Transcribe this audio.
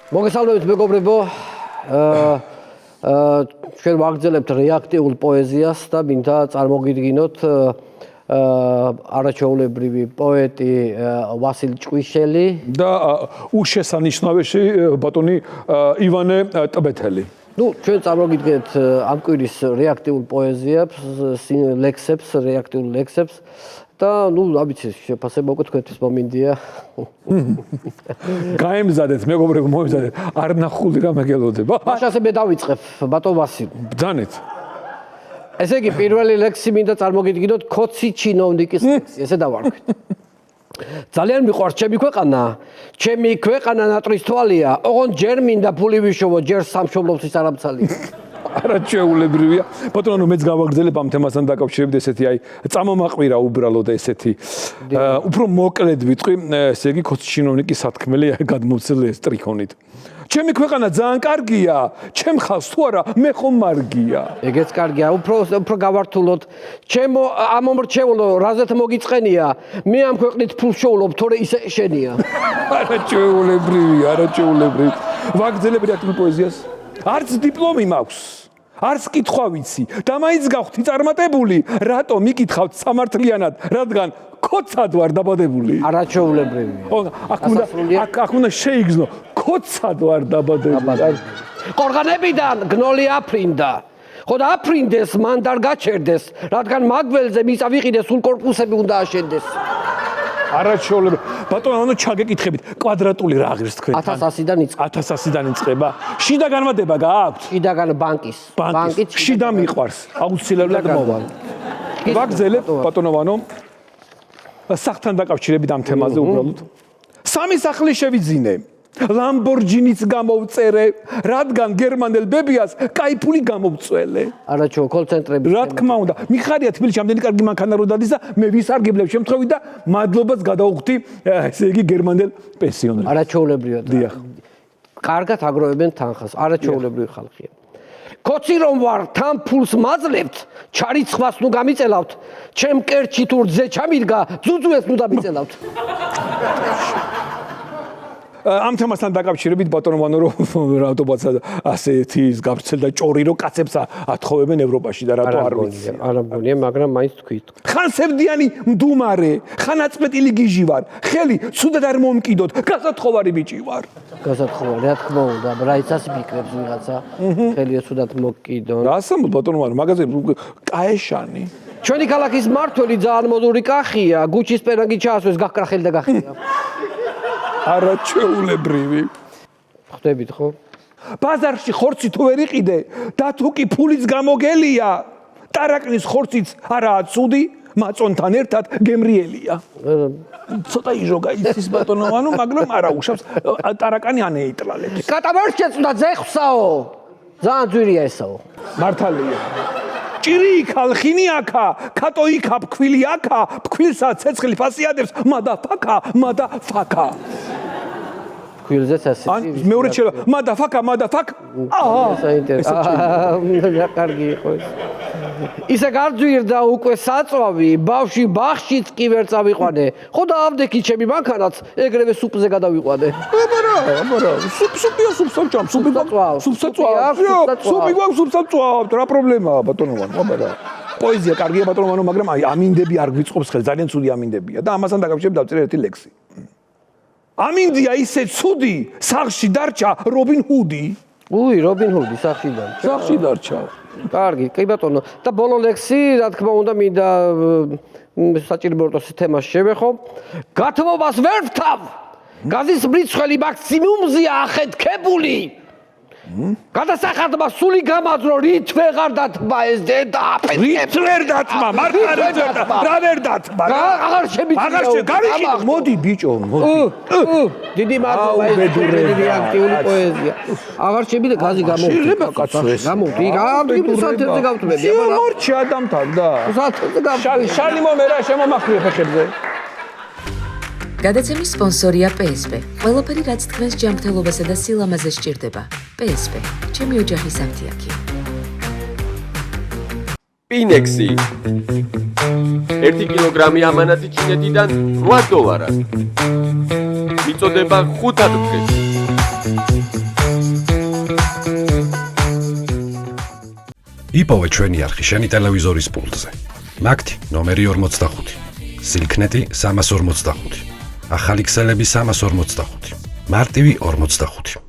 მოგესალმებით მეგობრებო. ჩვენ ვაგრძელებთ რეაქტიულ პოეზიას და მინდა წარმოგიდგინოთ არაჩვეულებრივი პოეტი ვასილ ჭკვიშელი და უშესანიშნავეში ბატონი ივანე ტბეთელი. ჩვენ წარმოგიდგენთ ამ კვირის რეაქტიულ პოეზიებს, ლექსებს, რეაქტიულ ლექსებს და ამიცი შეფასება უკვე თქვენთვის მომინდია. გაემზადეთ მეგობრებო, მოემზადეთ. არ ნახული რა მეგელოდება. მაშინ მე დავიწყებ ბატონ ვასილ. ბძანეთ. ესე იგი პირველი ლექსი მინდა წარმოგიდგინოთ ქოცი ჩინოვნიკის ლექსი, ესე დავარქვით. ძალიან მიყვარს ჩემი ქვეყანა, ჩემი ქვეყანა ნატრის თვალია, ოღონდ ჯერ მინდა ფული ვიშოვო, ჯერ სამშობლოსთვის არამცალია. არაჩვეულებრივია. ბატონო, მეც გავაგრძელებ ამ თემასთან დაკავშირებით ესეთი წამომაყვირა უბრალოდ ესეთი უფრო მოკლედ ვიტყვი, ესე იგი ქოცი ჩინოვნიკის სათქმელი გადმოცილე სტრიქონით. ჩემი ქვეყანა ძალიან კარგია, ჩემ ხალხს თუ არა, მე ხომ მარგია. ეგეც კარგია, უფრო გავართულოთ. ჩემო ამომრჩევლო, რაზეთ მოგიწყენია, მე ამ ქვეყნით ფულს შოვლობ, თორე ისე შენია. არაჩვეულებრივი. ვაგრძელებ რეაქტიულ პოეზიას. არც დიპლომი მაქვს, არც კითხვა ვიცი და მაინც გავხდი წარმატებული, რატომ მიკითხავთ სამართლიანად, რადგან ქოცად ვარ დაბადებული. არაჩვეულებრივია. აქ უნდა შეიგრძნო, ქოცად ვარ დაბადებული. ყორღანებიდან გნოლი აფრინდა. ხო და აფრინდეს, მან და არ გაჩერდეს, რადგან მაგველზე მიწა ვიყიდე, სულ კორპუსები უნდა აშენდეს. არაჩვეულებრივი. ბატონო, ანუ ჩაგეკითხებით, კვადრატული რა ღირს თქვენთან? 1100-დან იწყება. 1100-დან იწყება. შიდა განმადება გააქვთ? შიდაგან ბანკის. შიდა მიყვარს, აუცილებლად მოვალ. ვაგრძელებ ბატონოვანო. სახთან დაკავშირებით ამ თემაზე უბრალოდ. სამი სახლი შევიძინე. ლამბორჯინიც გამოვწერე, რადგან გერმანელ ბებიას кайფული გამოვწველე. არაჩვეულ კოლცენტრები. რა თქმა უნდა, მიხარია თბილისში ამდენი კარგი მანქანა რო დადის და მე ვისარგებლებ შემთხვევით და მადლობას გადავუხდი, ესე იგი გერმანელ პენსიონერებს. არაჩვეულებრივია. დიახ. კარგად აგროვებენ თანხას, არაჩვეულებრივი ხალხია. ქოცი რომ ვარ, თან ფულს მაძლევთ, ჩარიცხვას ნუ გამიწელავთ, ჩემ კერჩი თუ რძე ჩამიდგა, ძუძუეს ნუ დამიწელავთ. ამ თემასთან დაკავშირებით ბატონოვანო რომ რატომაც ასეთი გავრცელდა ჭორი რომ კაცებს ათხოვებენ ევროპაში და რატო არ ვიცი. არა მგონია, მაგრამ მაინც თქვით. ხან სევდიანი მდუმარე, ხან აწმეტილი გიჟი ვარ, ხელი ცუდად არ მომკიდოთ, გასათხოვარი ბიჭი ვარ. გასათხოვარი, რა თქმა უნდა, რაიც ასე ფიქრებს ვიღაცა, ხელია ცუდად მოკიდონ. რა ասამბობ ბატონოვანო, მაგაზე კაეშანი. ჩვენი ქალაქის მართველი ძალიან მოდური კახია, გუჩის პერანგი ჩაასვეს, გახკრა ხელი და გახია. არაჩვეულებრივი. ხვდებით ხო? ბაზარში ხორცი თუ ვერ იყიდე და თუ კი ფულიც გამოგელია, ტარაკნის ხორციც არაა ცუდი, მაწონთან ერთად გემრიელია. ცოტა იჟოგა იცის ბატონოვანო, მაგრამ არა უშავს ტარაკანი ანეიტრალებს. კატამარს შეწვდა ძეხსაო. ძალიან ძვირია ესაო. მართალია. ჭირი ხალხინი აქა, კატო იქა, ფქვილი აქა, ფქვილსა ცეცხლი ფასიადებს, მადაფაკა. ფქვილზე ცეცხლი. მეორე შეიძლება, მადაფაკა. საინტერესო. კარგი იყო ეს. ისე გარძვირდა უკვე საწვავი, ბავში ბაღშიც კი ვერ წავიყვანე. ხო და ამდექი ჩემი მანქანაც ეგრევე სუპზე გადავიყვანე. აბარა, სუპია, სუპი გვაქვს, სუპსაწვავთ, რა პრობლემაა ბატონოვანო, აბარა. პოეზია კარგია ბატონოვანო, მაგრამ ამინდები არ გვიწყობს ხელ, ძალიან ცუდი ამინდებია და ამასთან დაკავშირებით დავწერე ერთი ლექსი. ამინდია ისე ცუდი, სახლში დარჩა რობინ ჰუდი. რობინ ჰუდი სახლში დარჩა. სახლში დარჩა. კარგი, კი ბატონო. და ბოლო ლექსი, რა თქმა უნდა, მინდა საჭიროებდოს თემას შევეხო. გათმობას ვერ ვთავ. გაზის მრიცხველი მაქსიმუმზეა ახეთქებული. გადასახადმა სული გამაძრო, რით ვეღარ დათმა ეს დედა აფეთქებ. რით ვერ დათმა, რა ვერ დათმა. აღარ გარიშე, მოდი ბიჭო, მოდი. დიდი მადლობა ეს რეაქტიული პოეზია. აღარ შემიძლია გაზი გამოვთქვი. შეიძლება კაცო ეს. გამოვთქვი, სათებზე გავთმები, აბა. მორჩი ადამიანთან და. სათებზე გავთმები. შალი მომერა შემომახვია ფეხებზე. გადაცემის სპონსორია PSP. ყველაფერი რაც თქვენს ჯანმრთელობასა და სილამაზეს სჭირდება. PSP. ჩემი ოჯახის აფთიაქი. Pinexi. 1 კილოგრამი ამანათი ჩინეთიდან $8. მიწოდება 5 დღეს. იპოვე ჩვენი არხი შენი ტელევიზორის პულტზე. მაგთი ნომერი 45, სილქნეტი 345, ახალი ქსელები 345, მარტივი 45.